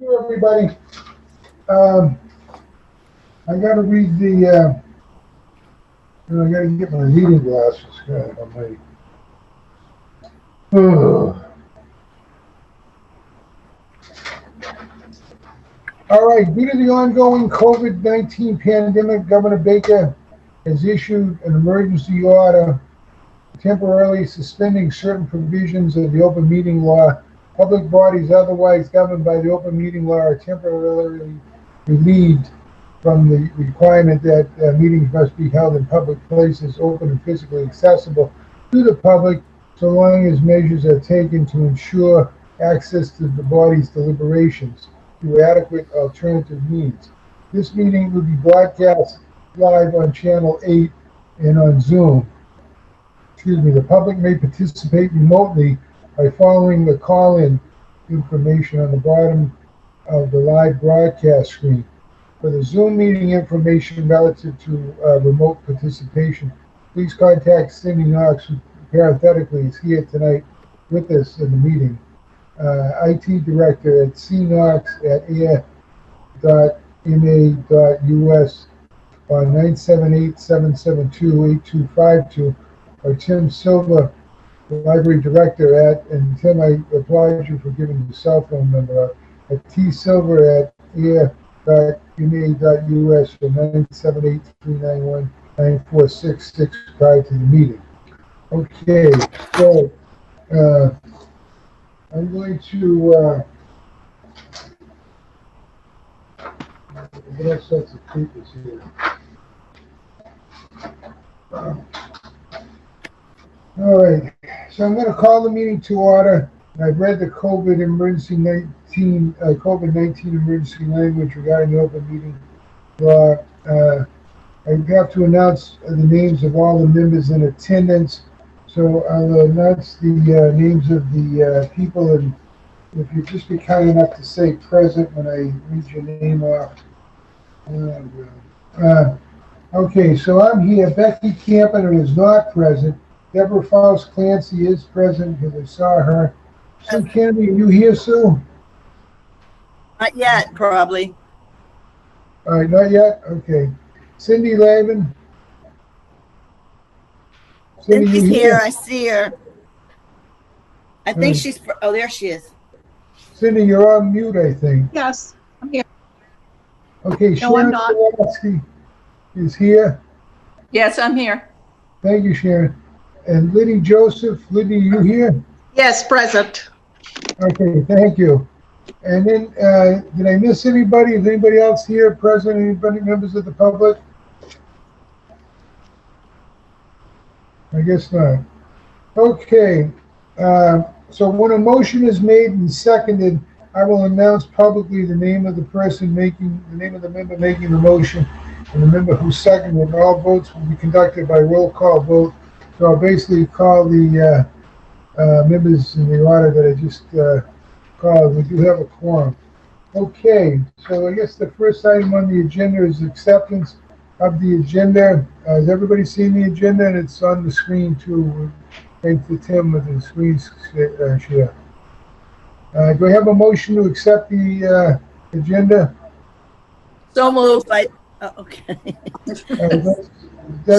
Hello, everybody. I got to read the. I got to get my reading glasses. God, on my. All right. Due to the ongoing COVID-19 pandemic, Governor Baker has issued an emergency order temporarily suspending certain provisions of the open meeting law. Public bodies otherwise governed by the open meeting law are temporarily relieved from the requirement that meetings must be held in public places open and physically accessible to the public, so long as measures are taken to ensure access to the body's deliberations through adequate alternative means. This meeting will be broadcast live on Channel 8 and on Zoom. The public may participate remotely by following the call-in information on the bottom of the live broadcast screen. For the Zoom meeting information relative to remote participation, please contact Cindy Knox, who parenthetically is here tonight with us in the meeting, IT Director at cnox@ayer.ma.us on 978-772-8252, or Tim Silver, the Library Director at, and Tim, I applaud you for giving the cell phone number, at tsilver@ayer.ma.us or 978-391-9466 prior to the meeting. Okay, so I'm going to get all sorts of papers here. All right, so I'm going to call the meeting to order. I've read the COVID-19 emergency language regarding the open meeting law. I have to announce the names of all the members in attendance. So I'll announce the names of the people, and if you'd just be kind enough to say present when I read your name off. Okay, so I'm here. Becky Campion is not present. Deborah Faust Clancy is present because I saw her. Sue Kennedy, are you here, Sue? Not yet, probably. All right, not yet? Okay. Cindy Lavin? Cindy, Cindy's here. I see her. I think she's, oh, there she is. Cindy, you're on mute, I think. Yes, I'm here. Okay, no, Sharon Kowalski is here. Yes, I'm here. Thank you, Sharon. And Liddy Joseph. Liddy, you here? Yes, present. Okay, thank you. And then, did I miss anybody? Is anybody else here present? Anybody, members of the public? I guess not. Okay, so when a motion is made and seconded, I will announce publicly the name of the person making, the name of the member making the motion, and the member who seconded, and all votes will be conducted by roll call vote. So I'll basically call the members in the order that I just called. We do have a quorum. Okay, so I guess the first item on the agenda is acceptance of the agenda. Has everybody seen the agenda? And it's on the screen too. Thanks to Tim with the screen share. Do I have a motion to accept the agenda? So moved by, oh, okay.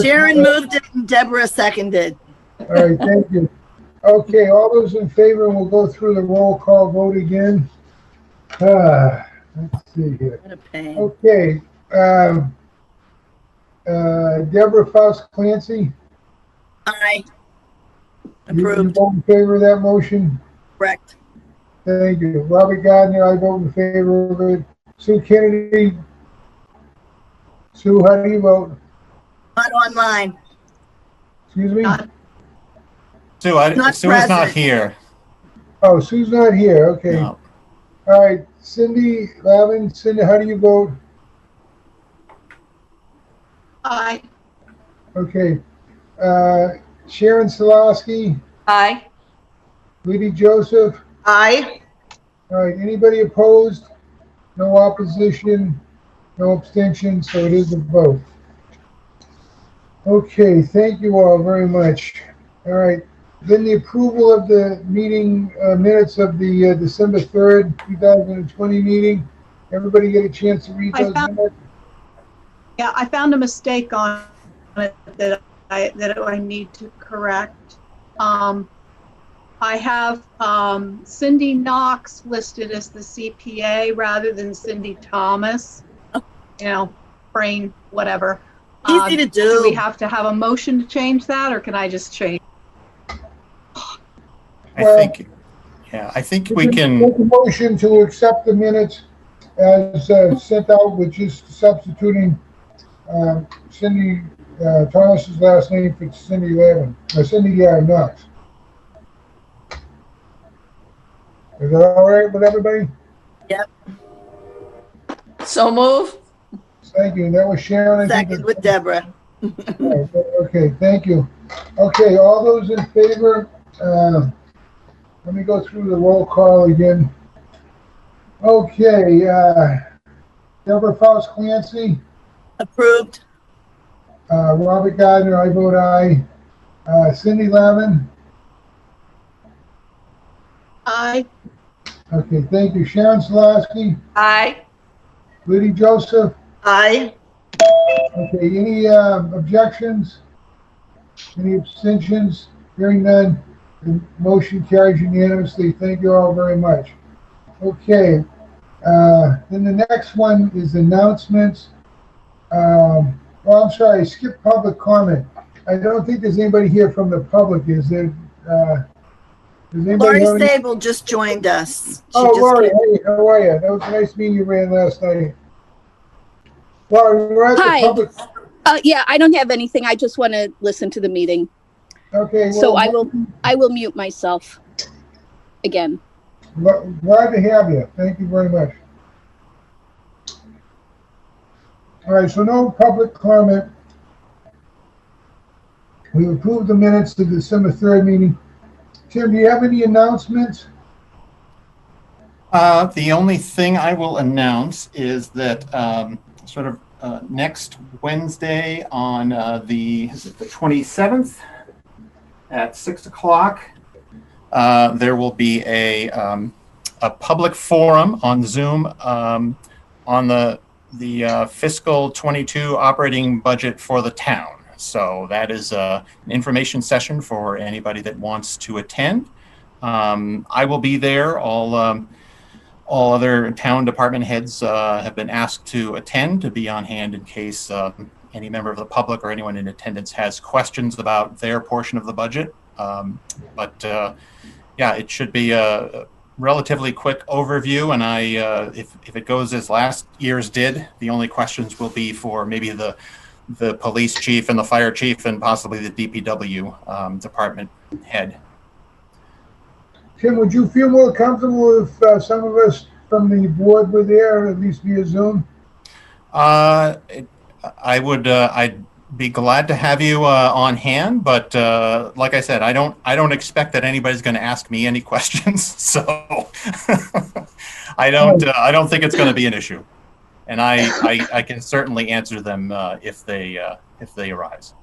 Sharon moved it and Deborah seconded. All right, thank you. Okay, all those in favor, we'll go through the roll call vote again. Let's see here. What a pain. Okay, Deborah Faust Clancy. Aye. Approved. You vote in favor of that motion? Correct. Thank you. Robert Gardner, I vote in favor of it. Sue Kennedy. Sue, how do you vote? Not online. Excuse me? Sue is not here. Oh, Sue's not here. Okay. No. All right. Cindy Lavin. Cindy, how do you vote? Aye. Okay. Sharon Solowski. Aye. Liddy Joseph. Aye. All right. Anybody opposed? No opposition. No abstention. So it is a vote. Okay. Thank you all very much. All right. Then the approval of the meeting minutes of the December 3rd, 2020 meeting. Everybody get a chance to read I those found- minutes? Yeah, I found a mistake on it that I need to correct. I have Cindy Knox listed as the CPA rather than Cindy Thomas. You know, brain, whatever. Easy to do. Do we have to have a motion to change that, or can I just change? I think we can, Make a motion to accept the minutes as sent out with just substituting Cindy Thomas's last name for Cindy Levin, or Cindy Knox. Is that all right with everybody? Yep. So move. Thank you. That was Sharon. I think Second with Deborah. Okay, thank you. Okay, all those in favor, let me go through the roll call again. Okay, Deborah Faust Clancy, Approved. Robert Gardner, I vote aye. Cindy Lavin, Aye. okay, thank you. Sharon Solaski, Aye. Liddy Joseph, Aye. okay, any objections? Any abstentions? Hearing none, the motion carries unanimously. Thank you all very much. Okay, then the next one is announcements. Well, I'm sorry, I skipped public comment. I don't think there's anybody here from the public, is there? Does anybody Lori have any- Sable just joined us. She Oh, just Lori, came- hey, how are you? That was nice meeting you, Ran, last night. Lori, we're at the Hi. public. Yeah, I don't have anything. I just want to listen to the meeting. Okay, So well, I will mute myself again. glad to have you. Thank you very much. All right, so no public comment. We approved the minutes to the December 3rd meeting. Tim, do you have any announcements? the only thing I will announce is that next Wednesday on is it the 27th at 6 o'clock, there will be a public forum on Zoom on the fiscal 22 operating budget for the town. So that is an information session for anybody that wants to attend. I will be there. All other town department heads have been asked to attend, to be on hand in case any member of the public or anyone in attendance has questions about their portion of the budget. Yeah, it should be a relatively quick overview, and if it goes as last year's did, the only questions will be for maybe the police chief and the fire chief and possibly the DPW department head. Tim, would you feel more comfortable if some of us from the board were there, at least via Zoom? I would. I'd be glad to have you on hand, but like I said, I don't expect that anybody's going to ask me any questions, so I don't think it's going to be an issue, and I can certainly answer them if they arise.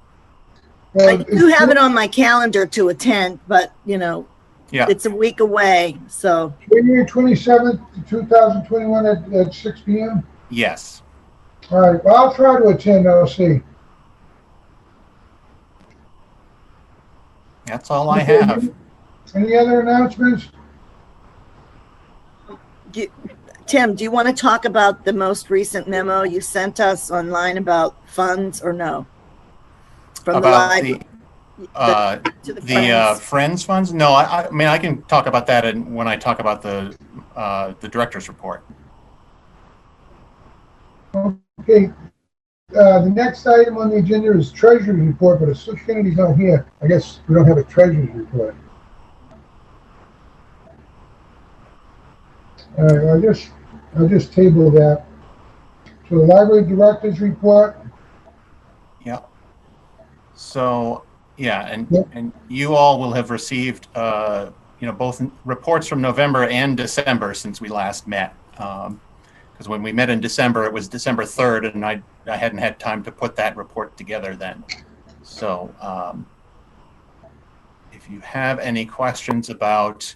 I do have it on my calendar to attend, but yeah, it's a week away, so. January 27th, 2021 at 6 p.m.? Yes. All right, well, I'll try to attend, I'll see. That's all I have. Any other announcements? Tim, do you want to talk about the most recent memo you sent us online about funds or no? From About to the the Friends. Friends funds? No, I mean, I can talk about that when I talk about the director's report. Okay, the next item on the agenda is treasurer's report, but Sue Kennedy's not here. I guess we don't have a treasurer's report. All right, I'll just table that. So the library director's report. Yeah. So, yeah, Yep. and you all will have received, both reports from November and December since we last met. Because when we met in December, it was December 3rd, and I hadn't had time to put that report together then. So, if if you have any questions about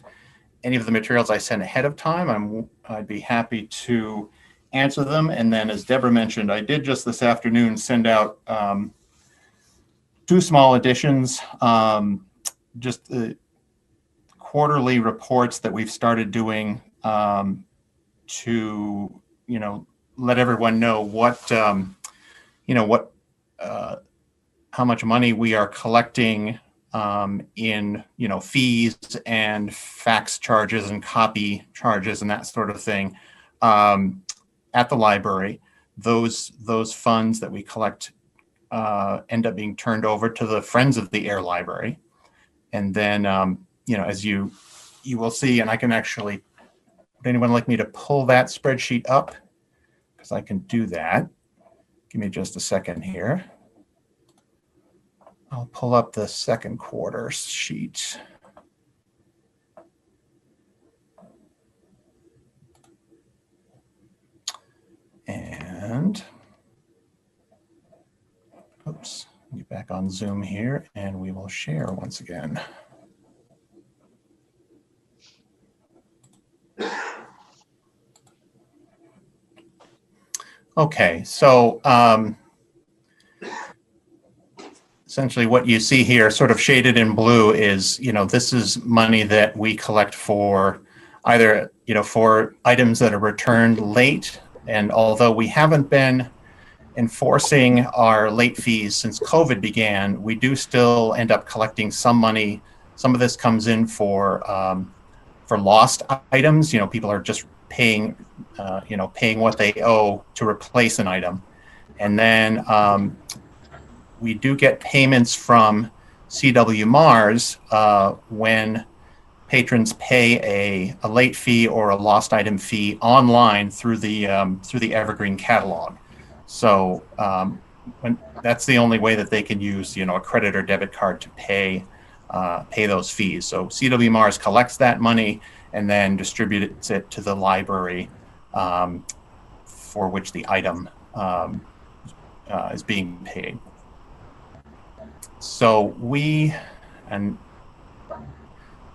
any of the materials I sent ahead of time, I'd be happy to answer them. And then, as Deborah mentioned, I did just this afternoon send out 2 small additions, just the quarterly reports that we've started doing to, let everyone know what, how much money we are collecting in, fees and fax charges and copy charges and that sort of thing at the library. Those funds that we collect end up being turned over to the Friends of the Ayer Library. And then, as you will see, and I can actually, would anyone like me to pull that spreadsheet up? Because I can do that. Give me just a second here. I'll pull up the second quarter sheet. And, oops, get back on Zoom here and we will share once again. Okay, so essentially what you see here sort of shaded in blue is, this is money that we collect for either, for items that are returned late. And although we haven't been enforcing our late fees since COVID began, we do still end up collecting some money. Some of this comes in for lost items. People are just paying, paying what they owe to replace an item. And then we do get payments from CW Mars when patrons pay a late fee or a lost item fee online through the Evergreen catalog. So that's the only way that they can use, a credit or debit card to pay those fees. So CW Mars collects that money and then distributes it to the library for which the item is being paid. So and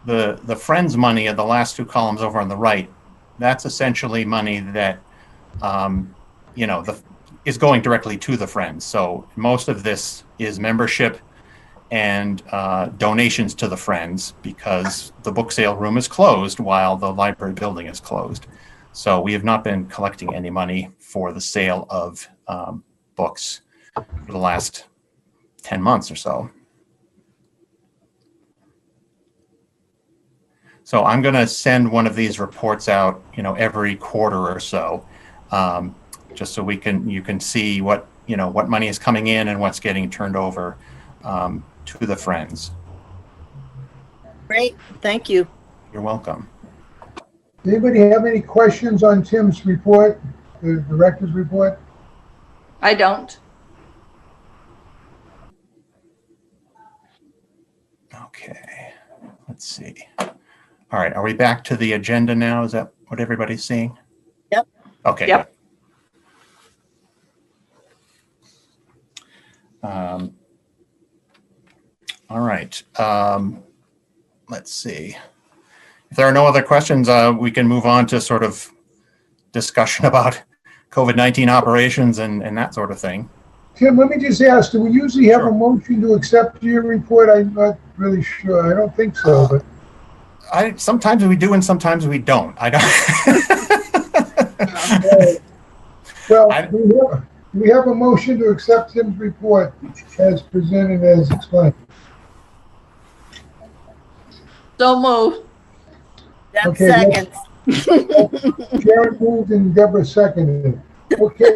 the Friends money of the last 2 columns over on the right, that's essentially money that is going directly to the Friends. So most of this is membership and donations to the Friends, because the book sale room is closed while the library building is closed. So we have not been collecting any money for the sale of books for the last 10 months or so. So I'm going to send one of these reports out, every quarter or so, just so you can see what money is coming in and what's getting turned over to the Friends. Great, thank you. You're welcome. Anybody have any questions on Tim's report, the director's report? I don't. Okay, let's see. All right, are we back to the agenda now? Is that what everybody's seeing? Yep. Okay. Yep. All right. Let's see. If there are no other questions, we can move on to sort of discussion about COVID-19 operations and that sort of thing. Tim, let me just ask, do we usually have Sure. a motion to accept your report? I'm not really sure. I don't think so, but. Sometimes we do and sometimes we don't. I don't. Well, we have a motion to accept Tim's report as presented, as explained. Don't move. That's Okay, seconds. Sharon moved and Deborah seconded. Okay,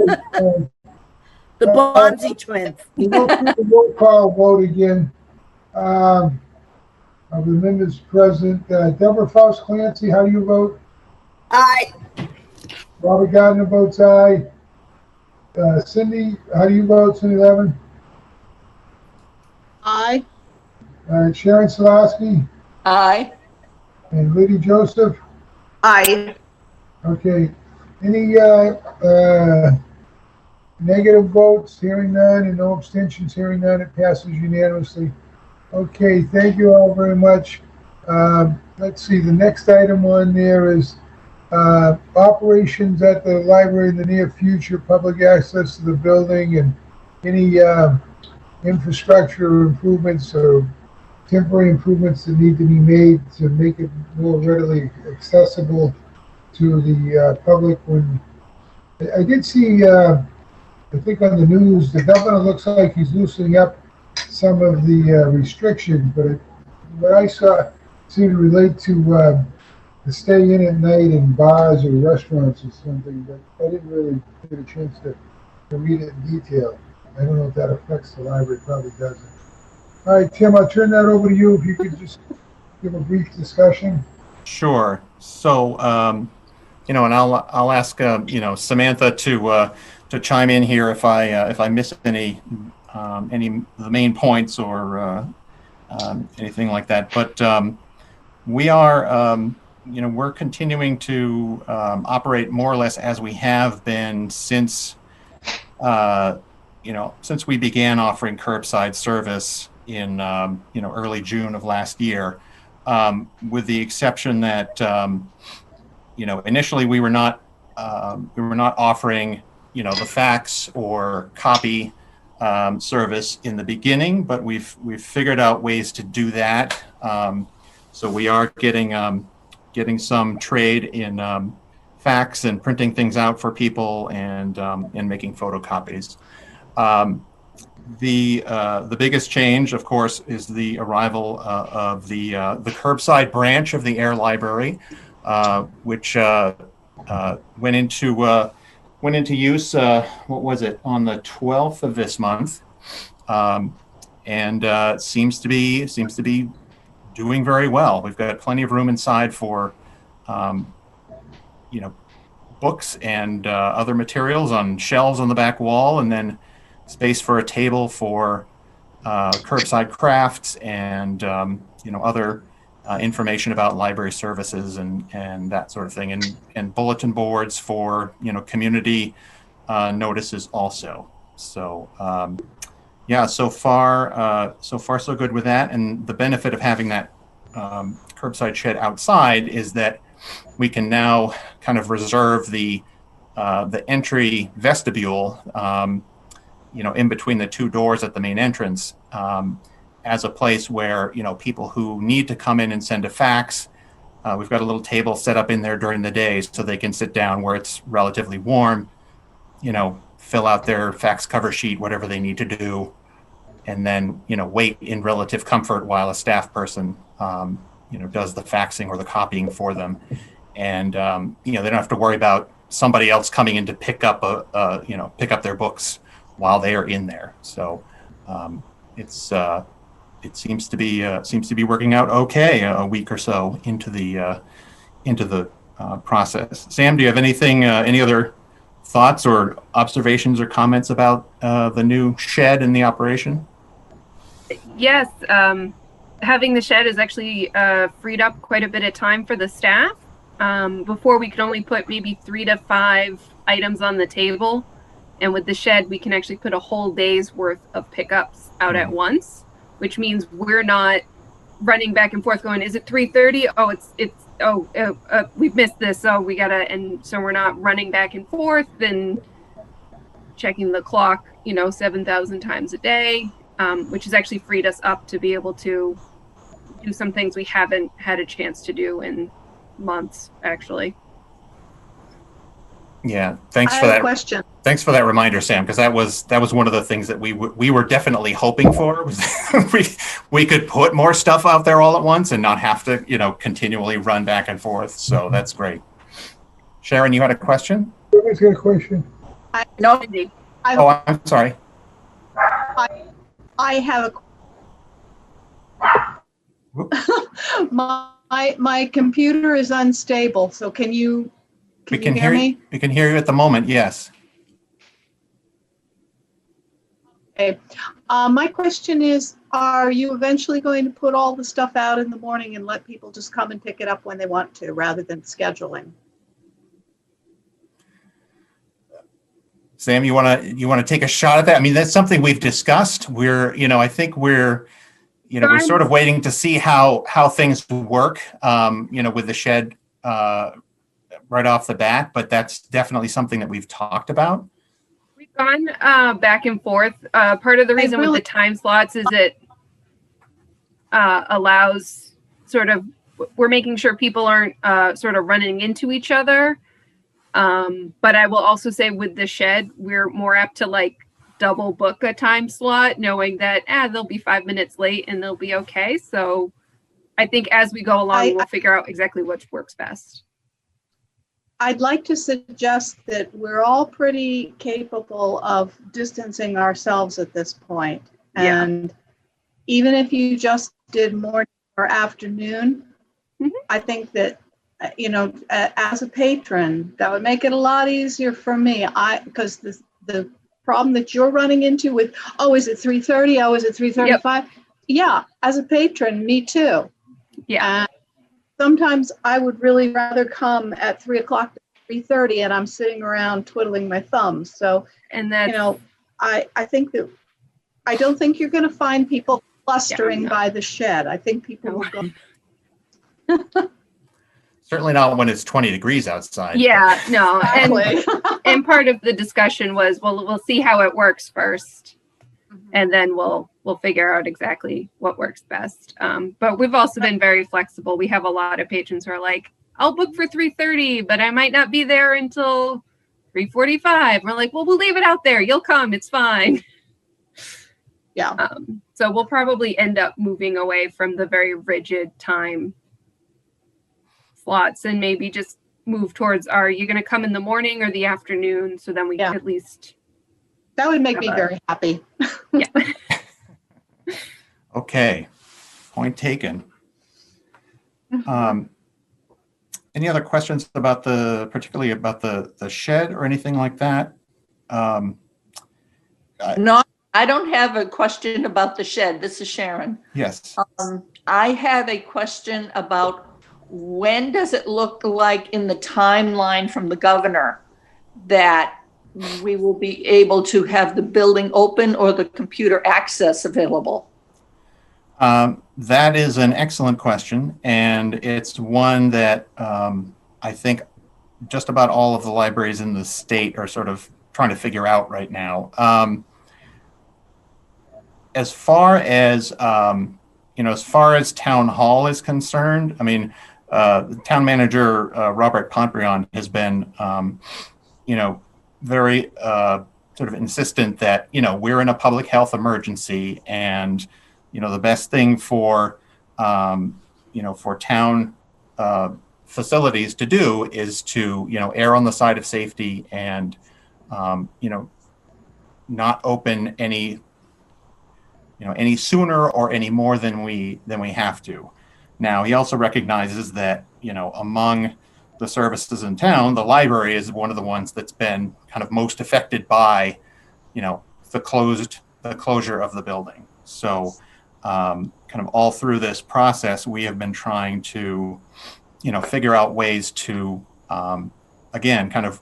The Bonzi twins. we'll go through the roll call vote again. Of the members present, Deborah Faust Clancy, how do you vote? Aye. Robert Gardner votes aye. Cindy, how do you vote? Cindy Levin? Aye. Sharon Solosky Aye. and Liddy Joseph. Aye. Okay. Any negative votes? Hearing none, and no abstentions. Hearing none, it passes unanimously. Okay, thank you all very much. Let's see, the next item on there is operations at the library in the near future, public access to the building, and any infrastructure improvements or temporary improvements that need to be made to make it more readily accessible to the public. When I did see, I think on the news, the governor looks like he's loosening up some of the restrictions, but what I saw seemed to relate to the stay in at night in bars or restaurants or something, but I didn't really get a chance to read it in detail. I don't know if that affects the library, probably doesn't. All right, Tim, I'll turn that over to you if you could just give a brief discussion. Sure. So, and I'll ask Samantha to chime in here if I miss any of the main points or anything like that. But we are we're continuing to operate more or less as we have been since since we began offering curbside service in early June of last year, with the exception that initially we were not offering the fax or copy service in the beginning, but we've figured out ways to do that. So we are getting some trade in fax and printing things out for people and making photocopies. The biggest change, of course, is the arrival of the curbside branch of the Ayer Library, which went into use. What was it, on the 12th of this month, and seems to be doing very well. We've got plenty of room inside for books and other materials on shelves on the back wall, and then space for a table for curbside crafts and other information about library services and that sort of thing, and bulletin boards for community notices also. So so far so good with that. And the benefit of having that curbside shed outside is that we can now kind of reserve the entry vestibule in between the two doors at the main entrance, as a place where people who need to come in and send a fax, we've got a little table set up in there during the day so they can sit down where it's relatively warm, fill out their fax cover sheet, whatever they need to do, and then wait in relative comfort while a staff person does the faxing or the copying for them. And they don't have to worry about somebody else coming in to pick up their books while they are in there. So it seems to be working out okay a week or so into the process. Sam, do you have any other thoughts or observations or comments about the new shed and the operation? Yes, having the shed has actually freed up quite a bit of time for the staff. Before we could only put maybe 3 to 5 items on the table, and with the shed we can actually put a whole day's worth of pickups out at once, which means we're not running back and forth going, is it 3:30? Oh, we've missed this, so we gotta, and so we're not running back and forth and checking the clock 7,000 times a day, which has actually freed us up to be able to do some things we haven't had a chance to do in months, actually. Yeah, thanks I for have that. a question. Thanks for that reminder, Sam, because that was one of the things that we were definitely hoping for, was we could put more stuff out there all at once and not have to continually run back and forth. So that's great. Sharon, you had a question? Somebody's got a question. No, Oh, I'm sorry. I have my computer is unstable, so can you hear me? We can hear you at the moment. Yes. Okay. My question is, are you eventually going to put all the stuff out in the morning and let people just come and pick it up when they want to, rather than scheduling? Sam, you want to take a shot at that? I mean, that's something we've discussed. I think we're we're sort of waiting to see how things work, with the shed right off the bat, but that's definitely something that we've talked about. We've gone back and forth. Part of the reason with the time slots is it allows we're making sure people aren't sort of running into each other. But I will also say with the shed, we're more apt to double book a time slot, knowing that they'll be 5 minutes late and they'll be okay. So I think as we go along, we'll figure out exactly which works best. I'd like to suggest that we're all pretty capable of distancing ourselves at this point. And even if you just did morning or afternoon, I think that, as a patron, that would make it a lot easier for me. Because the problem that you're running into with, is it 3:30? Oh, is it 3:35? Yep. Yeah, as a patron, me too. Yeah. Sometimes I would really rather come at 3 o'clock to 3:30 and I'm sitting around twiddling my thumbs. So, I think that I don't think you're going to find people clustering by the shed. I think people will go. Certainly not when it's 20 degrees outside. Yeah, no. Exactly. And part of the discussion was, we'll see how it works first. And then we'll figure out exactly what works best. But we've also been very flexible. We have a lot of patrons who are like, I'll book for 3:30, but I might not be there until 3:45. We're like, well, we'll leave it out there. You'll come. It's fine. Yeah. So we'll probably end up moving away from the very rigid time slots and maybe just move towards, are you going to come in the morning or the afternoon? So then we can at least. That would make me very happy. Yeah. Okay. Point taken. Any other questions about particularly about the shed or anything like that? No, I don't have a question about the shed. This is Sharon. Yes. I have a question about when does it look like in the timeline from the governor that we will be able to have the building open or the computer access available? That is an excellent question, and it's one that I think just about all of the libraries in the state are sort of trying to figure out right now. As far as town hall is concerned, I mean, the town manager Robert Pontbriand has been, very sort of insistent that we're in a public health emergency, and the best thing for town facilities to do is to err on the side of safety and not open any sooner or any more than we have to. Now, he also recognizes that among the services in town, the library is one of the ones that's been kind of most affected by the closure of the building. So kind of all through this process, we have been trying to figure out ways to again kind of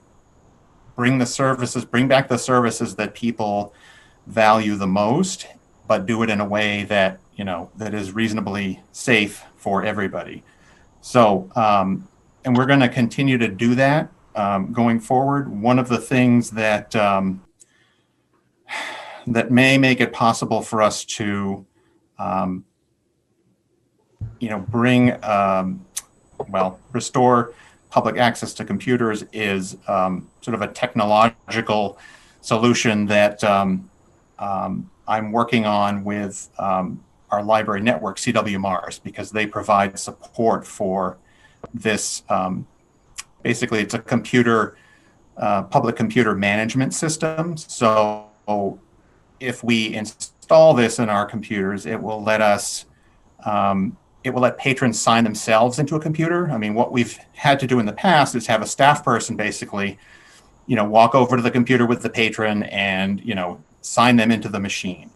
bring back the services that people value the most, but do it in a way that that is reasonably safe for everybody. So and we're going to continue to do that going forward. One of the things that that may make it possible for us to restore public access to computers is sort of a technological solution that I'm working on with our library network, CWMARS, because they provide support for this. Basically, it's a public computer management system. So if we install this in our computers, it will let us, it will let patrons sign themselves into a computer. I mean, what we've had to do in the past is have a staff person basically, walk over to the computer with the patron and, sign them into the machine.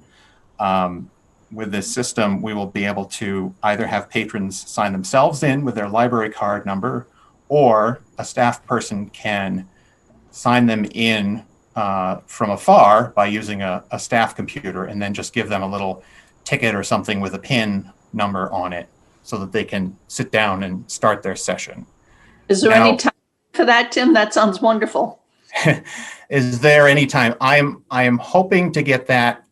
With this system, we will be able to either have patrons sign themselves in with their library card number, or a staff person can sign them in from afar by using a staff computer, and then just give them a little ticket or something with a PIN number on it so that they can sit down and start their session. Is there Now- any time for that, Tim? That sounds wonderful. Is there any time? I am hoping to get that.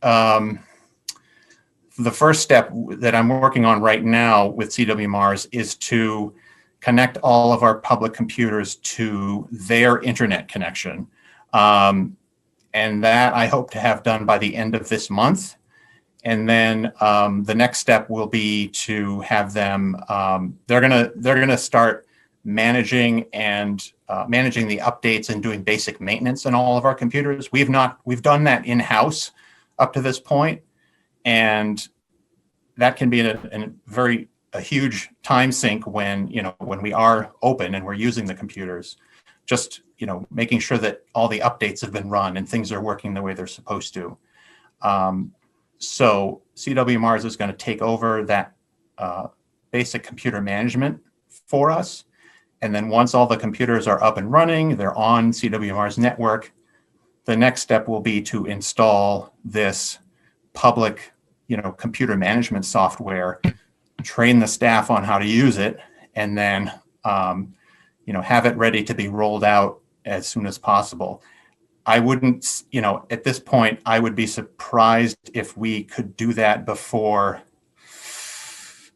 The first step that I'm working on right now with CW Mars is to connect all of our public computers to their internet connection. And that I hope to have done by the end of this month. And then the next step will be to have them, they're gonna start managing and managing the updates and doing basic maintenance on all of our computers. We've done that in-house up to this point, and that can be a huge time sink when we are open and we're using the computers. Just making sure that all the updates have been run and things are working the way they're supposed to. So CW Mars is going to take over that basic computer management for us. And then once all the computers are up and running, they're on CW Mars network, the next step will be to install this public, computer management software, train the staff on how to use it, and then, have it ready to be rolled out as soon as possible. I wouldn't, at this point, I would be surprised if we could do that before,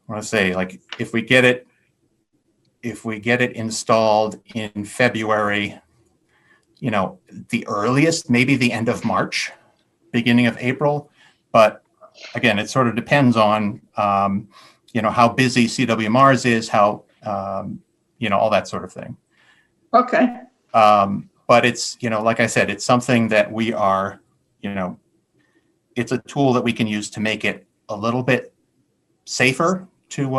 I want to say, like, if we get it installed in February, the earliest, maybe the end of March, beginning of April. But again, it sort of depends on, how busy CW Mars is, how, all that sort of thing. Okay. But it's, like I said, it's something that we are, it's a tool that we can use to make it a little bit safer to,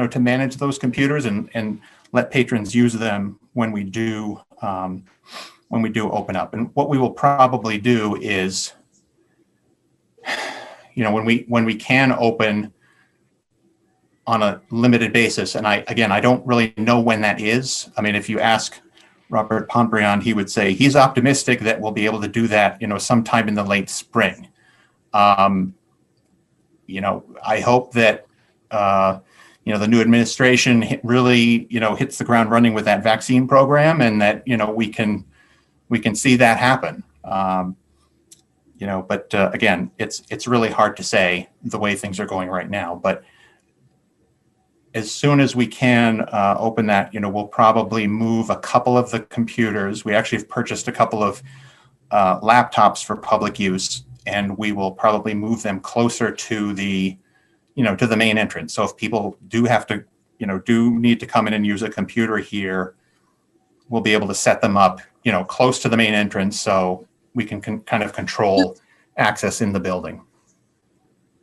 to manage those computers and let patrons use them when we do open up. And what we will probably do is, when we can open on a limited basis, and I don't really know when that is. I mean, if you ask Robert Pombriand, he would say he's optimistic that we'll be able to do that, sometime in the late spring. I hope that, the new administration really, hits the ground running with that vaccine program, and that, we can see that happen. But again, it's really hard to say the way things are going right now. But as soon as we can open that, we'll probably move a couple of the computers. We actually have purchased a couple of laptops for public use, and we will probably move them closer to the, to the main entrance. So if people do have to, do need to come in and use a computer here, we'll be able to set them up, close to the main entrance, so we can kind of control access in the building.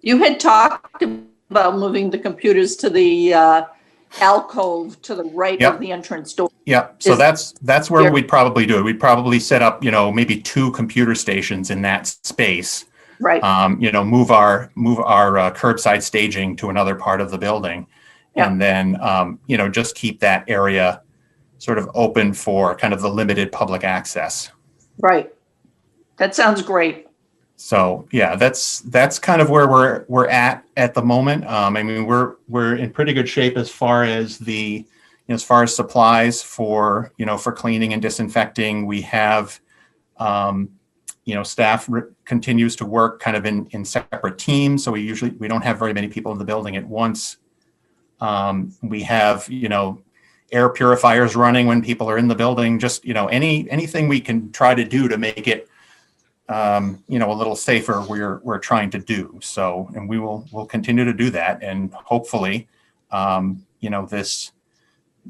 You had talked about moving the computers to the alcove to the right Yep. of the entrance door. Yeah, so Is- that's where Yeah. we'd probably do it. We'd probably set up, maybe 2 computer stations in that space. Right. Move our curbside staging to another part of the building, Yeah. and then just keep that area sort of open for kind of the limited public access. Right. That sounds great. So yeah, that's kind of where we're at the moment. I mean, we're in pretty good shape as far as supplies for for cleaning and disinfecting. We have staff continues to work kind of in separate teams, so we don't have very many people in the building at once. We have air purifiers running when people are in the building. Just anything we can try to do to make it a little safer, we're trying to do. So, and we'll continue to do that, and hopefully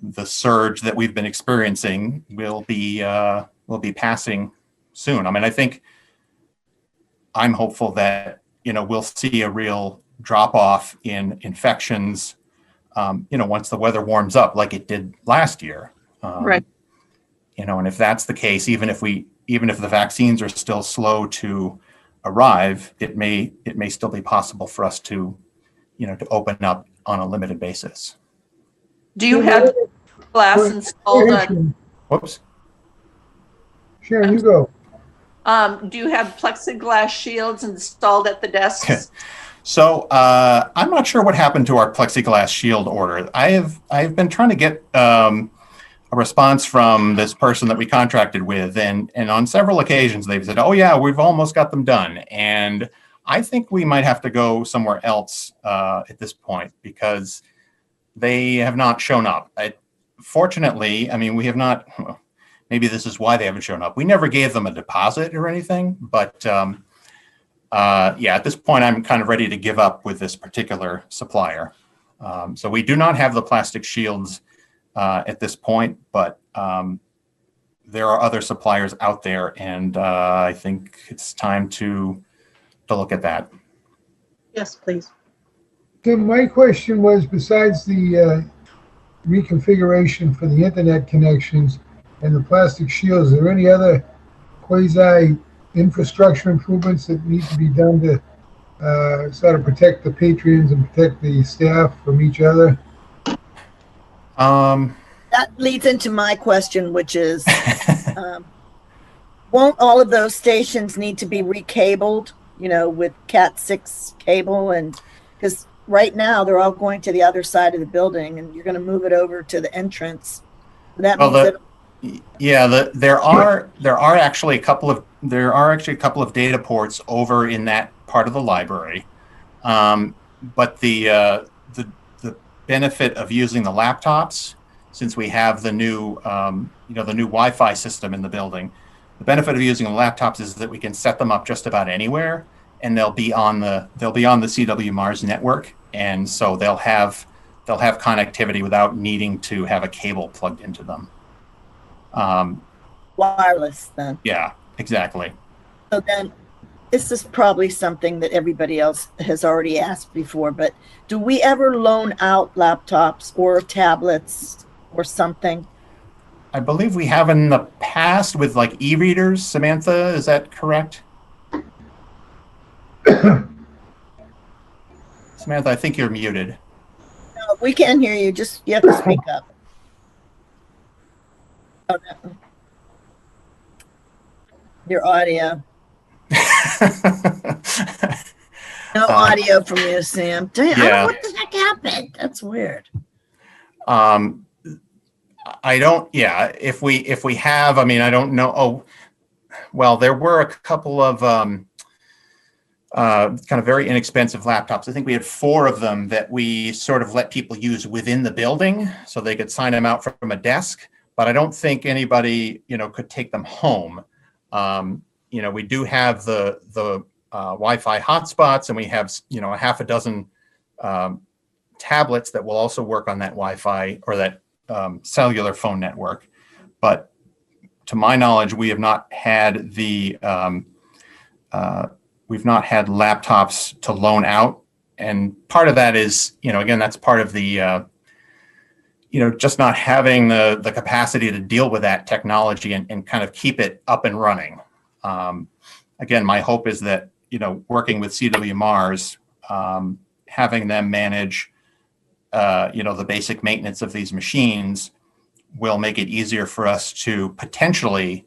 the surge that we've been experiencing will be passing soon. I mean, I'm hopeful that we'll see a real drop off in infections once the weather warms up like it did last year. Right. And if that's the case, even if the vaccines are still slow to arrive, it may still be possible for us to open up on a limited basis. Do you have glass installed on, Sharon, Whoops. Sharon, you go. do you have plexiglass shields installed at the desks? So I'm not sure what happened to our plexiglass shield order. I've been trying to get a response from this person that we contracted with, and on several occasions they've said, "Oh yeah, we've almost got them done." And I think we might have to go somewhere else at this point because they have not shown up. Fortunately, I mean, we have not. Maybe this is why they haven't shown up. We never gave them a deposit or anything, but yeah, at this point, I'm kind of ready to give up with this particular supplier. So we do not have the plastic shields at this point, but there are other suppliers out there, and I think it's time to look at that. Yes, please. Tim, my question was, besides the reconfiguration for the internet connections and the plastic shields, are there any other quasi infrastructure improvements that need to be done to sort of protect the patrons and protect the staff from each other? That leads into my question, which is, won't all of those stations need to be recabled, with Cat6 cable? And because right now they're all going to the other side of the building and you're going to move it over to the entrance. That means that. Yeah, there are actually a couple of data ports over in that part of the library, but the benefit of using the laptops, since we have the new the new Wi-Fi system in the building, the benefit of using the laptops is that we can set them up just about anywhere, and they'll be on the CW Mars network, and so they'll have connectivity without needing to have a cable plugged into them. Wireless then. Yeah, exactly. So then this is probably something that everybody else has already asked before, but do we ever loan out laptops or tablets or something? I believe we have in the past with like e-readers. Samantha, is that correct? Samantha, I think you're muted. No, we can't hear you. You have to speak up. Oh, no. Your audio. No audio from you, Sam. Dang, I don't know what the heck happened. That's weird. I don't. Yeah, if we have, I mean, I don't know. Oh, well, there were a couple of kind of very inexpensive laptops. I think we had 4 of them that we sort of let people use within the building, so they could sign them out from a desk. But I don't think anybody, could take them home. We do have the Wi-Fi hotspots, and we have, a half a dozen tablets that will also work on that Wi-Fi or that cellular phone network. But to my knowledge, we have not had we've not had laptops to loan out, and part of that is, again, that's part of the just not having the capacity to deal with that technology and kind of keep it up and running. Again, my hope is that, working with CW Mars, having them manage, the basic maintenance of these machines will make it easier for us to potentially,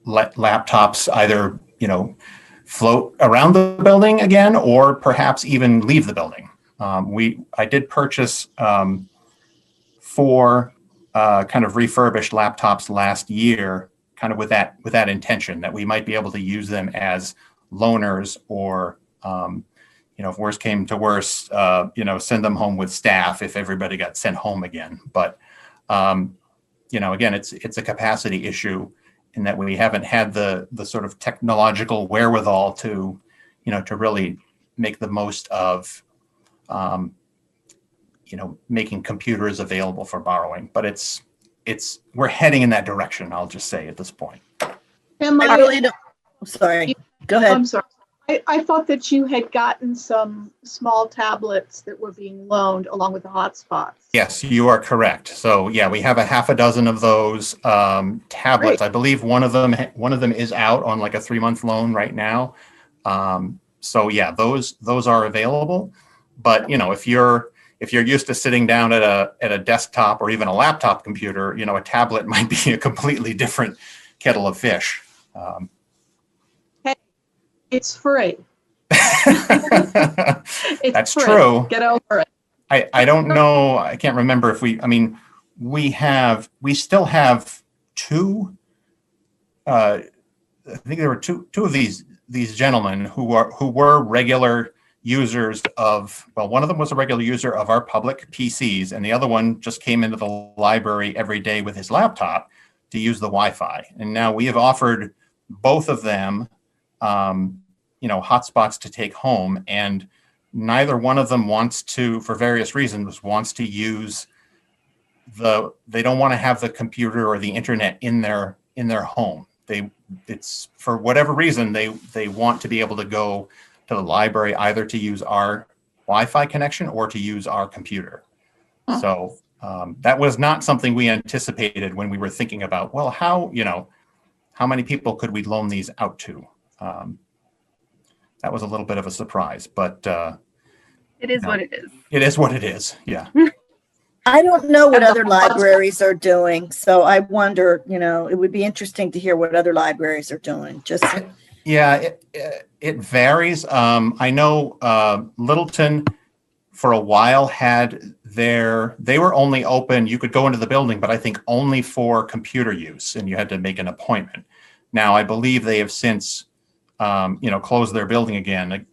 let laptops either, float around the building again, or perhaps even leave the building. I did purchase 4 kind of refurbished laptops last year, kind of with that intention that we might be able to use them as loaners, or if worse came to worse, send them home with staff if everybody got sent home again. But again, it's a capacity issue in that we haven't had the sort of technological wherewithal to really make the most of making computers available for borrowing. But we're heading in that direction, I'll just say at this point. Am I really don't. I'm sorry. Go ahead. I'm sorry. I thought that you had gotten some small tablets that were being loaned along with the hotspots. Yes, you are correct. So yeah, we have a half a dozen of those tablets. Great. I believe one of them is out on like a 3-month loan right now. So yeah, those are available. But if you're used to sitting down at a desktop or even a laptop computer, a tablet might be a completely different kettle of fish. It's free. It's That's free. true. Get over it. I don't know. I can't remember if I mean, we still have two, I think there were two of these gentlemen who were regular users of, well, one of them was a regular user of our public PCs, and the other one just came into the library every day with his laptop to use the Wi-Fi. And now we have offered both of them, hotspots to take home, and neither one of them wants to, for various reasons, wants to use they don't want to have the computer or the internet in their home. It's for whatever reason, they want to be able to go to the library either to use our Wi-Fi connection or to use our computer. So that was not something we anticipated when we were thinking about, well, how many people could we loan these out to? That was a little bit of a surprise, but It is what it is. it is what it is. Yeah. I don't know what other libraries are doing, so I wonder, it would be interesting to hear what other libraries are doing. Just Yeah, it varies. I know Littleton for a while they were only open, you could go into the building, but I think only for computer use, and you had to make an appointment. Now, I believe they have since, closed their building again,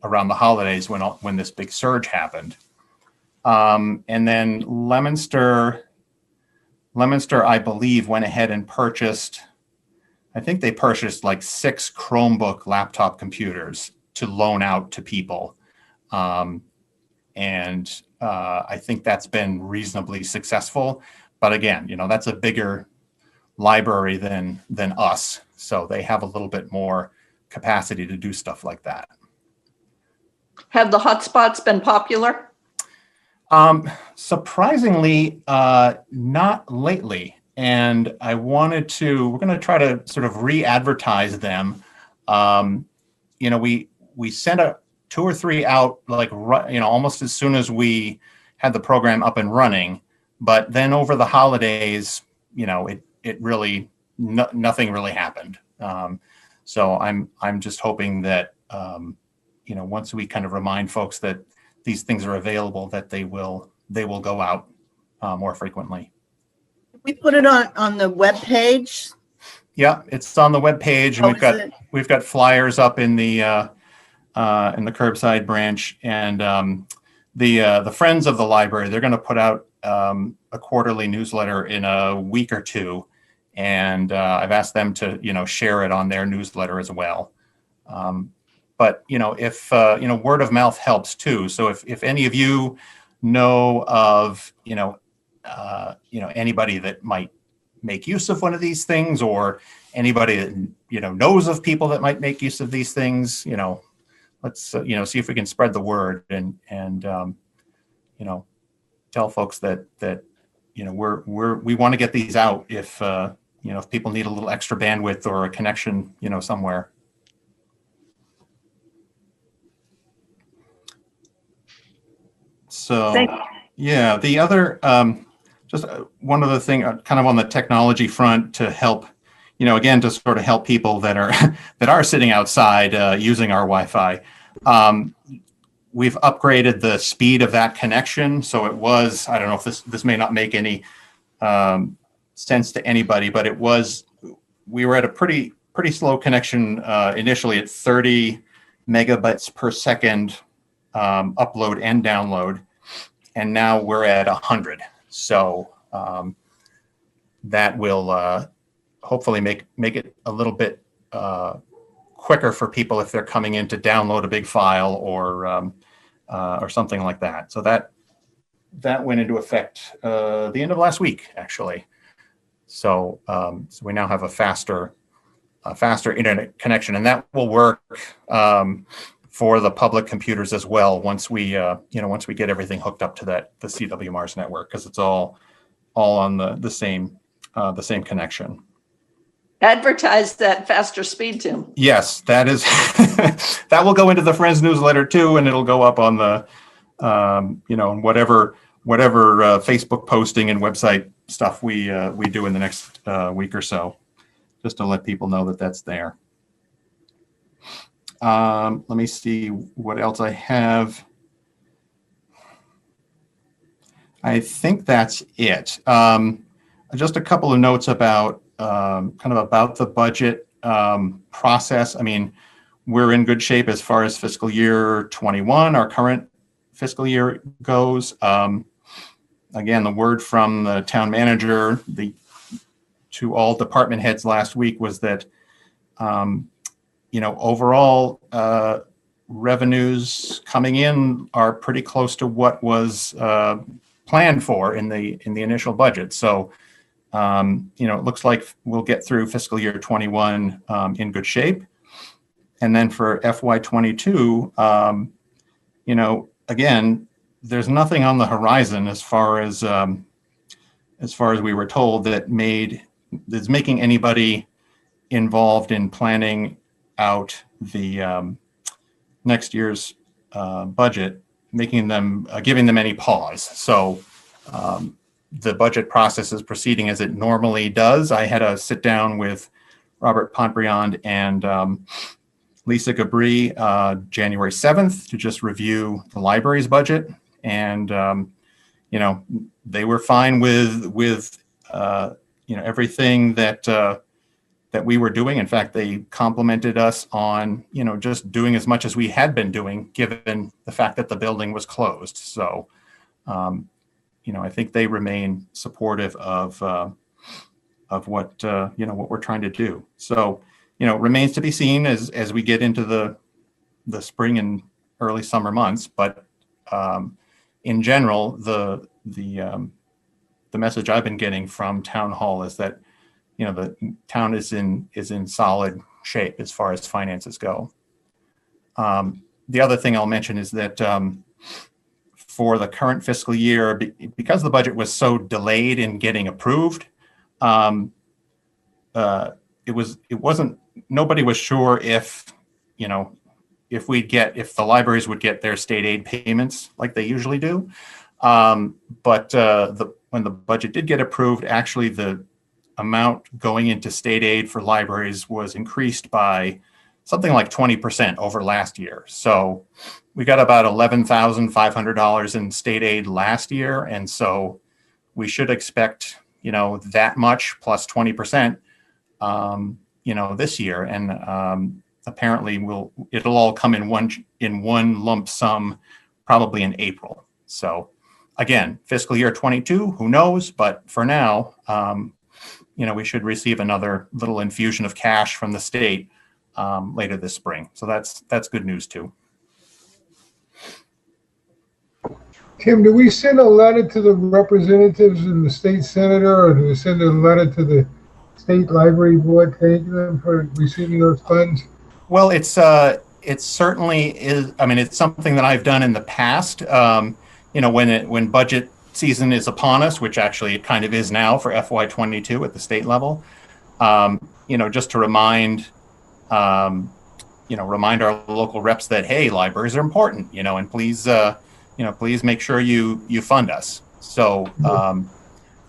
around the holidays when this big surge happened. And then Leominster, I believe, went ahead and purchased like 6 Chromebook laptop computers to loan out to people. And I think that's been reasonably successful. But again, that's a bigger library than us. So they have a little bit more capacity to do stuff like that. Have the hotspots been popular? Surprisingly, not lately. And we're going to try to sort of re-advertise them. We sent 2 or 3 out, like, almost as soon as we had the program up and running. But then over the holidays, it really, nothing really happened. So I'm just hoping that, once we kind of remind folks that these things are available, that they will go out more frequently. we put it on the web page. Yeah, it's on the web page, and Oh, we've got flyers up in the curbside branch, and the Friends of the Library, they're going to put out a quarterly newsletter in a week or two, and I've asked them to share it on their newsletter as well. But if word of mouth helps too. So if any of you know of anybody that might make use of one of these things, or anybody that knows of people that might make use of these things, let's see if we can spread the word and tell folks that we want to get these out if if people need a little extra bandwidth or a connection somewhere. So yeah, the other just one other thing, kind of on the technology front, to help, again, to sort of help people that are sitting outside using our Wi-Fi. We've upgraded the speed of that connection. So it was, I don't know if this may not make any sense to anybody, but we were at a pretty slow connection initially at 30 megabytes per second upload and download, and now we're at 100. So that will hopefully make it a little bit quicker for people if they're coming in to download a big file or something like that. So that went into effect the end of last week, actually. So we now have a faster internet connection, and that will work for the public computers as well once we get everything hooked up to the CW Mars network, because it's all on the same connection. Advertise that faster speed, Tim. Yes, that is that will go into the Friends newsletter too, and it'll go up on the whatever Facebook posting and website stuff we do in the next week or so, just to let people know that that's there. Let me see what else I have. I think that's it. Just a couple of notes about kind of about the budget process. I mean, we're in good shape as far as fiscal year 21, our current fiscal year goes. Again, the word from the town manager to all department heads last week was that, overall revenues coming in are pretty close to what was planned for in the initial budget. So, it looks like we'll get through fiscal year 21 in good shape. And then for FY22, again, there's nothing on the horizon as far as we were told that's making anybody involved in planning out the next year's budget, giving them any pause. So the budget process is proceeding as it normally does. I had a sit down with Robert Pontbriand and Lisa Gabri January 7th to just review the library's budget. And, they were fine with everything that we were doing. In fact, they complimented us on, just doing as much as we had been doing, given the fact that the building was closed. So, I think they remain supportive of what, what we're trying to do. So, it remains to be seen as we get into the spring and early summer months. But in general, the message I've been getting from town hall is that, the town is in solid shape as far as finances go. The other thing I'll mention is that for the current fiscal year, because the budget was so delayed in getting approved, nobody was sure if the libraries would get their state aid payments like they usually do. But when the budget did get approved, actually the amount going into state aid for libraries was increased by something like 20% over last year. So we got about $11,500 in state aid last year. And so we should expect, that much plus 20%, this year. And apparently it'll all come in one lump sum, probably in April. So again, fiscal year 22, who knows? But for now, we should receive another little infusion of cash from the state later this spring. So that's good news too. Tim, do we send a letter to the representatives and the state senator, or do we send a letter to the state library board thanking them for receiving those funds? Well, it certainly is. I mean, it's something that I've done in the past. When budget season is upon us, which actually it kind of is now for FY22 at the state level, just to remind our local reps that, hey, libraries are important, and please make sure you fund us. So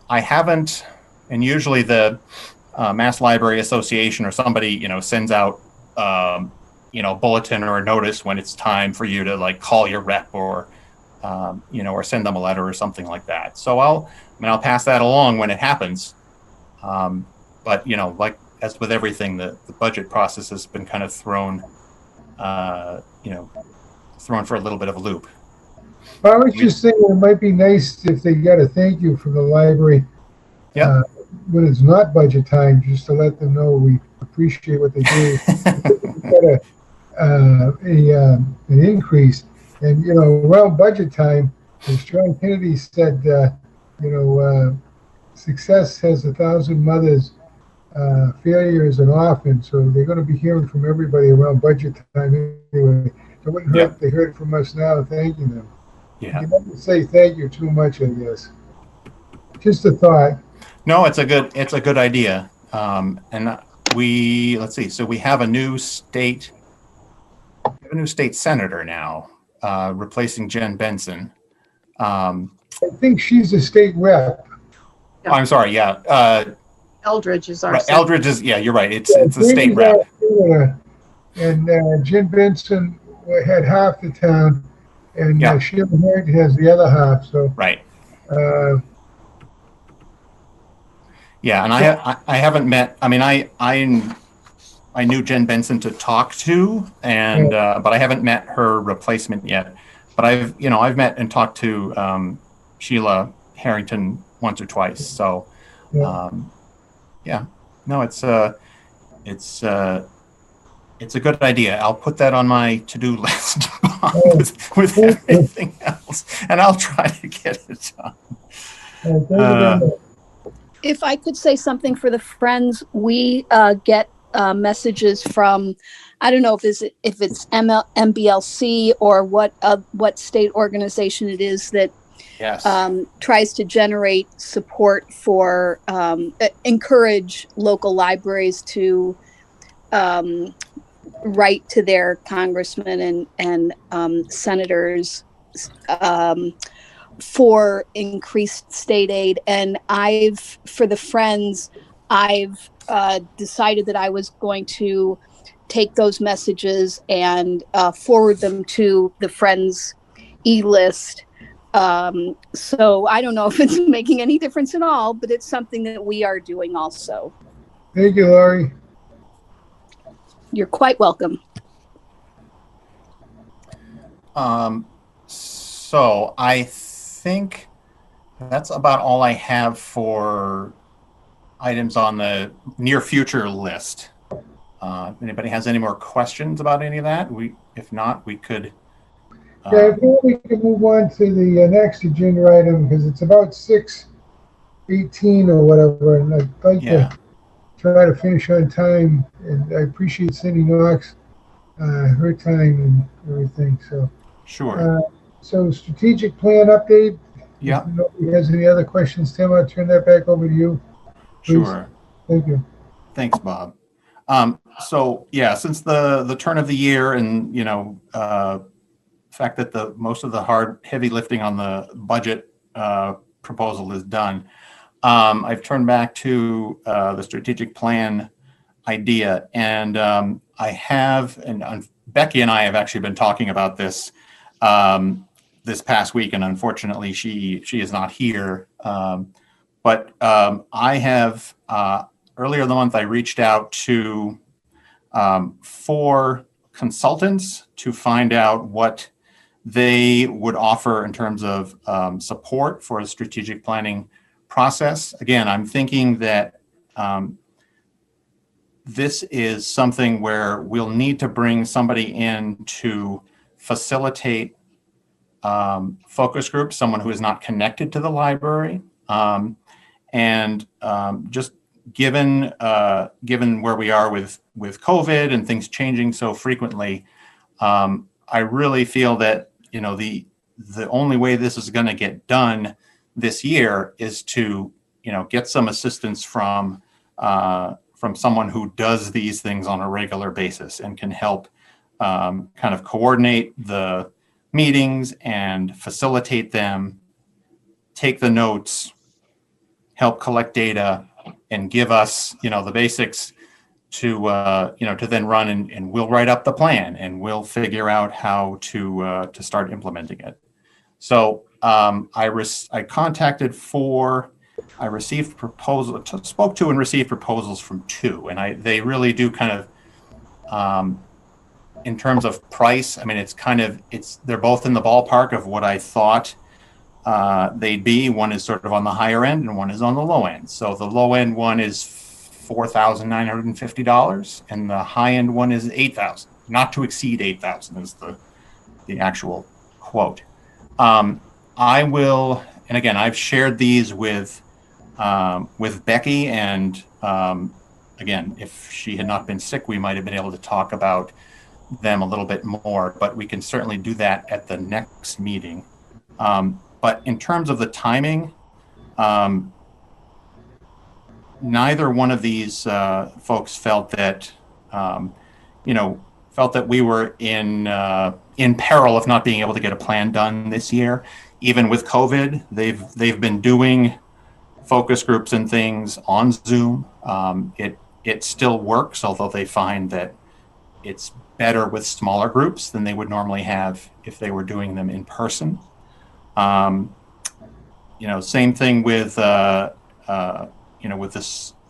I haven't, and usually the Mass Library Association or somebody, sends out, bulletin or a notice when it's time for you to call your rep or send them a letter or something like that. So I'll pass that along when it happens. But like as with everything, the budget process has been kind of thrown for a little bit of a loop. I was just thinking it might be nice if they got a thank you from the library. Yeah. When it's not budget time, just to let them know we appreciate what they do. Got an increase, and around budget time, as John Kennedy said, success has 1,000 mothers, failure is an orphan. So they're going to be hearing from everybody around budget time anyway. It wouldn't hurt if they heard from us now, thanking them. Yeah. You never say thank you too much, I guess. Just a thought. No, it's a good idea. And let's see. So we have a new state senator now, replacing Jen Benson. I think she's a state rep. Oh, I'm sorry. Yeah. Eldridge is our. Right, Eldridge is. Yeah, you're right. It's a state rep. and Jim Benson had half the town, and Yeah. Sheila Harrington has the other half. So Right. uh, Yeah, and I haven't met. I mean, I knew Jen Benson to talk to, and but I haven't met her replacement yet. But I've met and talked to Sheila Harrington once or twice. So yeah. yeah, no, it's it's a good idea. I'll put that on my to-do list with everything else, and I'll try to get it done. Thank you very much. If I could say something for the Friends, we get messages from, I don't know if it's MBLC or what state organization it is that Yes. tries to generate support for encourage local libraries to write to their congressmen and senators for increased state aid. And for the Friends, I've decided that I was going to take those messages and forward them to the Friends e-list. So I don't know if it's making any difference at all, but it's something that we are doing also. Thank you, Laurie. You're quite welcome. So I think that's about all I have for items on the near future list. Anybody has any more questions about any of that? If not, we could. Yeah, I think we can move on to the next agenda item because it's about 6:18 or whatever, and I'd like Yeah. to try to finish on time. And I appreciate Cindy Knox, her time and everything. So, Sure. so strategic plan update. Yeah. If nobody has any other questions, Tim, I'll turn that back over to you. Please. Sure. Thank you. Thanks, Bob. So yeah, since the turn of the year, and the fact that the most of the heavy lifting on the budget proposal is done, I've turned back to the strategic plan idea, and Becky and I have actually been talking about this this past week, and unfortunately she is not here. But I have earlier in the month I reached out to 4 consultants to find out what they would offer in terms of support for a strategic planning process. Again, I'm thinking that this is something where we'll need to bring somebody in to facilitate focus groups, someone who is not connected to the library. Just given where we are with COVID and things changing so frequently, I really feel that the only way this is going to get done this year is to get some assistance from someone who does these things on a regular basis and can help kind of coordinate the meetings and facilitate them, take the notes, help collect data, and give us the basics to to then run, and we'll write up the plan and we'll figure out how to start implementing it. So I contacted 4. I received spoke to and received proposals from 2, and they really do kind of in terms of price. I mean, they're both in the ballpark of what I thought they'd be. One is sort of on the higher end and one is on the low end. So the low end one is $4,950 and the high end one is $8,000, not to exceed $8,000 is the actual quote. I will, and again, I've shared these with Becky, and again, if she had not been sick, we might have been able to talk about them a little bit more, but we can certainly do that at the next meeting. But in terms of the timing, neither one of these folks felt that we were in peril of not being able to get a plan done this year. Even with COVID, they've been doing focus groups and things on Zoom. It still works, although they find that it's better with smaller groups than they would normally have if they were doing them in person. Same thing with with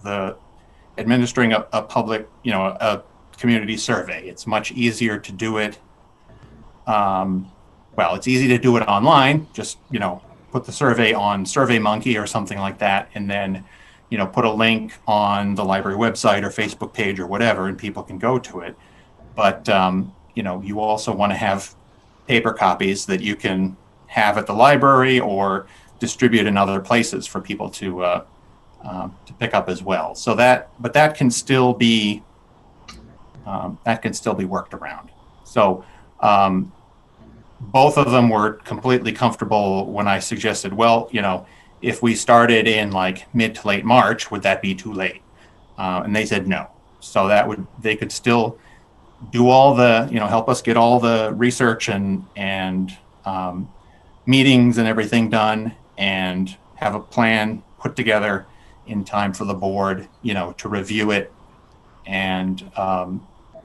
the administering a public, a community survey. It's much easier to do it. It's easy to do it online. Just put the survey on SurveyMonkey or something like that, and then put a link on the library website or Facebook page or whatever, and people can go to it. But you also want to have paper copies that you can have at the library or distribute in other places for people to pick up as well. So that can still be worked around. So both of them were completely comfortable when I suggested, if we started in like mid to late March, would that be too late? And they said no. So they could still do all the, help us get all the research and meetings and everything done, and have a plan put together in time for the board, to review it and,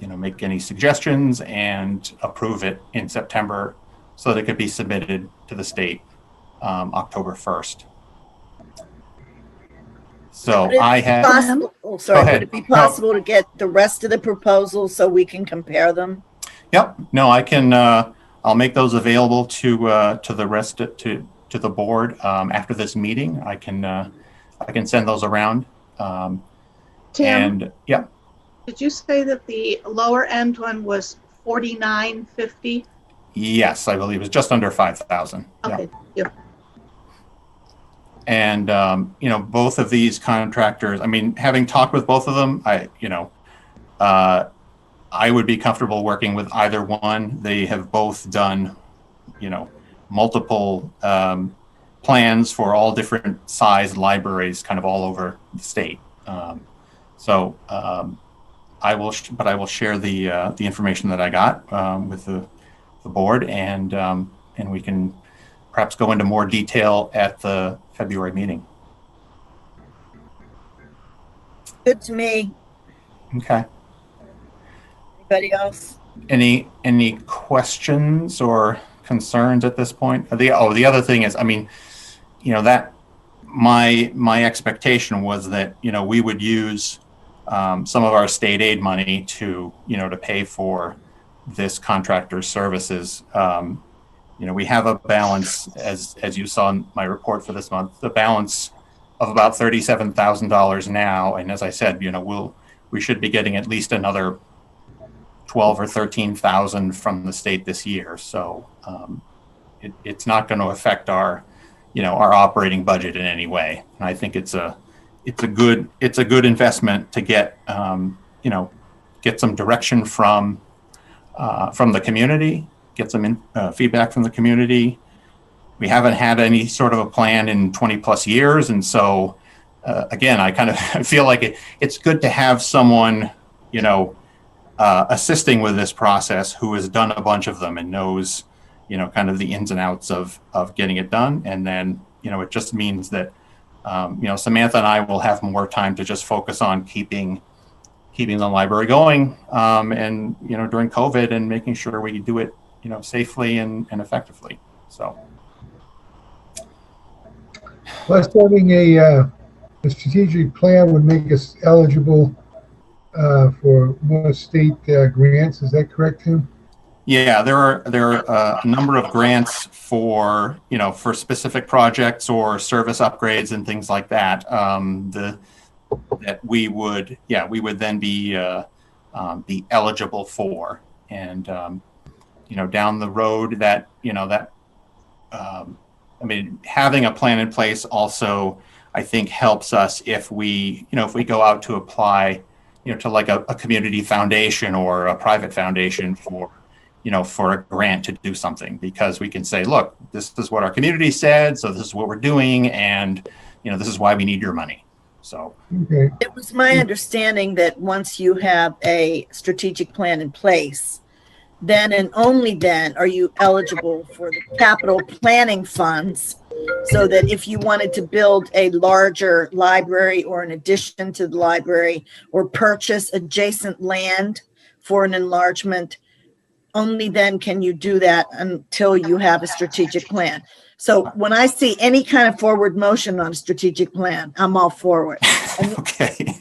make any suggestions and approve it in September so that it could be submitted to the state October 1st. So I had. Would it be possible to get the rest of the proposals so we can compare them? Yep. No, I can. I'll make those available to the rest to the board after this meeting. I can send those around. Tim, and yeah. Did you say that the lower end one was $49.50? Yes, I believe it was just under 5,000. Okay. Yeah. And both of these contractors, I mean, having talked with both of them, I would be comfortable working with either one. They have both done, multiple plans for all different size libraries, kind of all over the state. I will share the information that I got with the board, and we can perhaps go into more detail at the February meeting. Good to me. Okay. Anybody else? Any questions or concerns at this point? The other thing is, I mean, that my expectation was that we would use some of our state aid money to pay for this contractor's services. We have a balance, as you saw in my report for this month, the balance of about $37,000 now. And as I said, we should be getting at least another 12 or 13,000 from the state this year. So it's not going to affect our operating budget in any way. And I think it's a good investment to get some direction from the community, get some feedback from the community. We haven't had any sort of a plan in 20 plus years. And so, again, I kind of feel like it's good to have someone, assisting with this process who has done a bunch of them and knows, kind of the ins and outs of getting it done. And then, it just means that, Samantha and I will have more time to just focus on keeping the library going, and, during COVID, and making sure we do it, safely and effectively. So. Plus, having a strategic plan would make us eligible for more state grants. Is that correct, Tim? Yeah, there are a number of grants for specific projects or service upgrades and things like that. That we would then be eligible for, and down the road that having a plan in place also, I think, helps us if we go out to apply, to like a community foundation or a private foundation for a grant to do something, because we can say, look, this is what our community said, so this is what we're doing, and this is why we need your money. So okay. It was my understanding that once you have a strategic plan in place, then and only then are you eligible for the capital planning funds, so that if you wanted to build a larger library or an addition to the library or purchase adjacent land for an enlargement. Only then can you do that until you have a strategic plan. So when I see any kind of forward motion on a strategic plan, I'm all for it. Okay.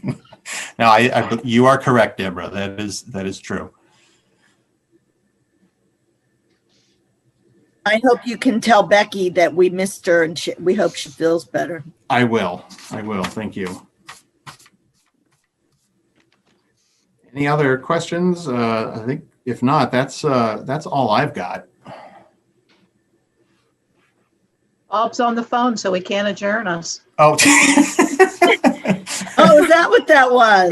No, you are correct, Deborah. That is true. I hope you can tell Becky that we missed her and we hope she feels better. I will. Thank you. Any other questions? I think if not, that's all I've got. Bob's on the phone, so he can't adjourn us. Oh. Oh, is that what that was?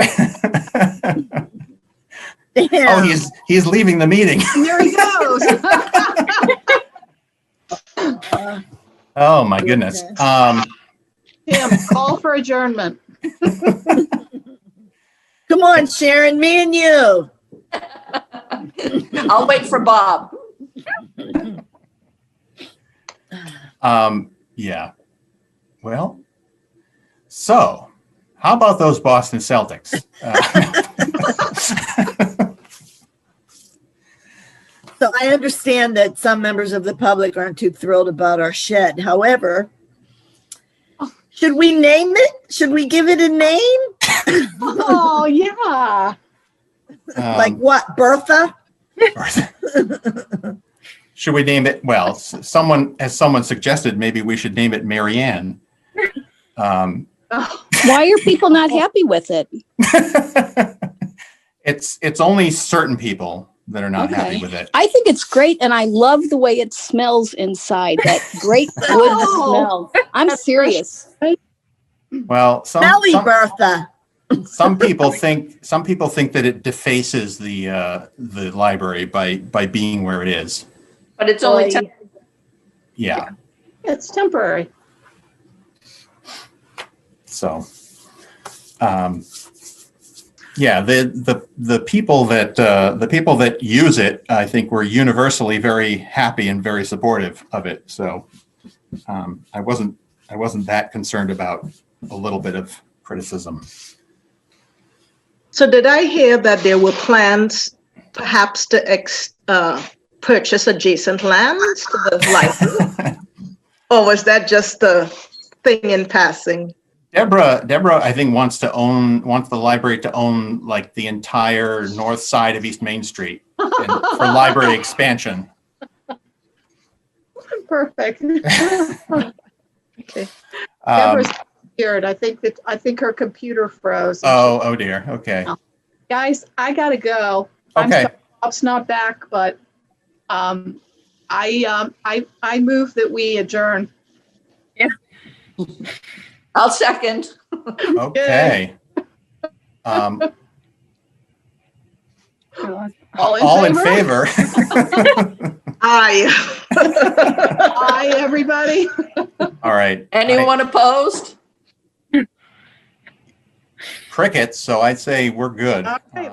Damn. Oh, he's leaving the meeting. And there he goes. Oh my goodness. Tim, call for adjournment. Come on, Sharon, me and you. I'll wait for Bob. Yeah. Well, so how about those Boston Celtics? So I understand that some members of the public aren't too thrilled about our shed. However, should we name it? Should we give it a name? Oh, yeah. Like what, Bertha? Should we name it? Well, someone suggested, maybe we should name it Marianne. Why are people not happy with it? It's only certain people that are not happy with it. I think it's great, and I love the way it smells inside. That great wood smell. I'm serious. Well, Smelly Bertha. some people think that it defaces the library by being where it is. But it's only Yeah. It's temporary. So, yeah, the people that use it, I think, were universally very happy and very supportive of it. So, I wasn't that concerned about a little bit of criticism. So did I hear that there were plans perhaps to purchase adjacent lands to the library? Or was that just a thing in passing? Deborah, I think wants the library to own like the entire north side of East Main Street for library expansion. Perfect. Okay. Deborah's scared. I think her computer froze. Oh dear. Okay. Guys, I gotta go. Okay. I'm sorry Bob's not back, but I move that we adjourn. I'll second. Okay. All in favor? Aye. Aye, everybody. All right. Anyone opposed? Crickets. So I'd say we're good. All right.